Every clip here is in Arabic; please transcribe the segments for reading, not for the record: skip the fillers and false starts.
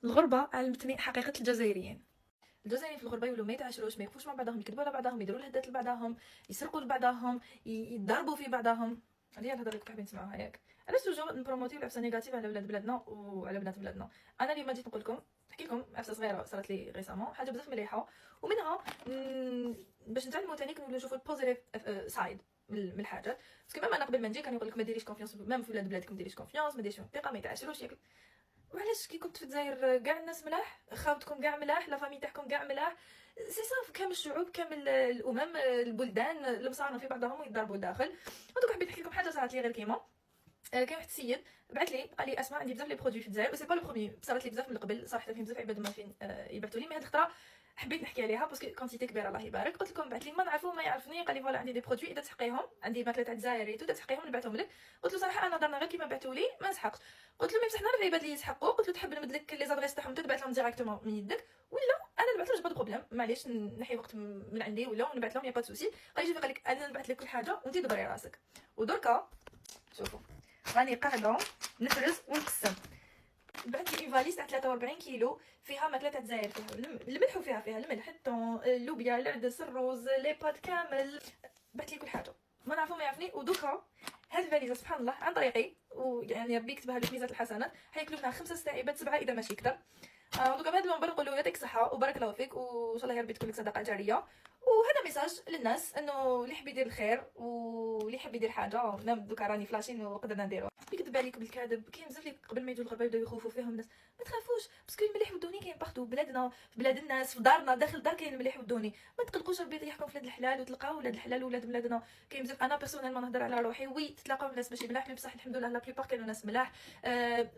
الغربه علمتني حقيقه الجزائريين. الجزائريين في الغربه يولوا ما يتعاشروش، ما يوقفوش مع بعضهم، يكذبوا على بعضهم، يديروا الهدات لبعضهم، يسرقوا لبعضهم، يضربوا في بعضهم. هذه الهضره اللي حابين نسمعوها ياك. علاش توجور نبروموتيو العفسه نيجاتيف على ولاد بلادنا وعلى بنات بلادنا؟ انا اليوم جيت نقول لكم، نحكي لكم عفسه صغيره صارت لي ريسامون، حاجه بزاف مليحه، ومنها باش نتعلموا ثاني نولوا نشوفوا البوزيتيف سايد من الحاجات. باسكو ميم انا قبل ما نجي كان يقول لك ما ديريش كونفيونس ميم في ولاد بلادكم، ما ديريش كونفيونس، ما ديريش فيهم ثقه، ما يتعاشروش ياك. وعلاش كي كنت في الجزائر كاع الناس ملاح، خاوتكم كاع ملاح، لا فامي تاعكم كاع ملاح، سي صافي كامل الشعوب كامل الامم البلدان المصارنه في بعضهم ويضربوا الداخل. ودوك حبيت نحكي لكم حاجه صارت لي غير كيما كان واحد السيد بعث لي قال لي اسماء عندي بزاف لي برودوي في الجزائر، وسي با لو بروميي، صارت لي بزاف من قبل صراحه، فين بزاف عباد ما فين يبعثوا لي، مي هاد الخطره حبيت نحكي عليها باسكو كونتيتي كبيره الله يبارك. قلت لكم بعث لي ما نعرفو ما يعرفني، قال لي فوالا عندي دي برودوي اذا تحقيهم، عندي ماكله تاع الجزائر اذا تحقيهم نبعثهم لك. قلت له صراحه انا درنا غير كيما بعثوا لي ما نسحقش. قلت له مي بصح نعرف العباد اللي يسحقوا، قلت له تحب نمد لك لي زادريس تاعهم تبعث لهم ديريكتومون من يدك ولا انا نبعث لهم با بروبليم، معليش نحي وقت من عندي ولا نبعث لهم يا با سوسي. قال لي شوفي قال لك انا نبعث لك كل حاجه وانت دبري راسك. ودركا شوفوا راني قاعده نفرز ونقسم. بعت لي فاليز تاع 43 كيلو فيها ماكله تاع الجزائر، فيها الملح وفيها الملح، الثوم، اللوبيا، العدس، الروز، لي بات كامل. بعت لي كل حاجه ما نعرفو ما يعرفني. ودوكا هاد الفاليزه سبحان الله عن طريقي، ويعني ربي يكتبها له ميزات الحسنات، حياكلوا منها 5 ساعات 7 اذا ماشي اكثر. دوكا بهذا المنبر نقول له يعطيك الصحه وبارك الله فيك وان شاء الله يا ربي تكون لك صدقه جاريه. وهذا ميساج للناس انه اللي يحب يدير الخير واللي يحب يدير حاجه ميم دوكا راني فلاشين وقدرنا نديروها. يكذب عليك بالكذب، كاين بزاف اللي قبل ما يجوا الغربه يبداو يخوفوا فيهم الناس. ما تخافوش باسكو المليح والدوني كاين بارتو بلادنا، في بلاد الناس، في دارنا، داخل الدار كاين المليح والدوني. ما تقلقوش ربي يحكم في ولاد الحلال وتلقاو ولاد الحلال وولاد بلادنا. كاين بزاف انا بيرسونيلمون نهضر على روحي، وي تتلاقاو ناس ماشي ملاح، مي بصح الحمد لله لا بليبار كانوا ناس ملاح.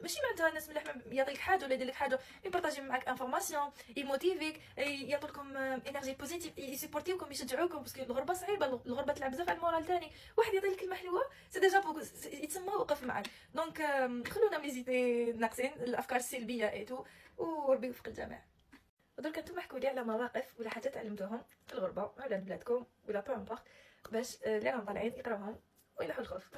ماشي معناتها ناس ملاح يعطيك حاجه ولا يدير لك حاجه، يبارطاجي معاك انفورماسيون، يموتيفيك، يعطوا لكم انرجي بوزيتيف، يسيبورتيوكم، يشجعوكم، باسكو الغربه صعيبه، الغربه تلعب بزاف على المورال ثاني. واحد يعطي لك كلمه حلوه سي ديجا بوكو، يتسمى وقف معاك. دونك خلونا ميزيتي ناقصين الافكار السلبيه ايتو، وربي يوفق الجميع. ودرك نتوما احكوا لي على مواقف ولا حاجات تعلمتوهم في الغربه على بلادكم ولا بو امبورط، باش اللي راهم طالعين يقراوهم وينحوا الخوف.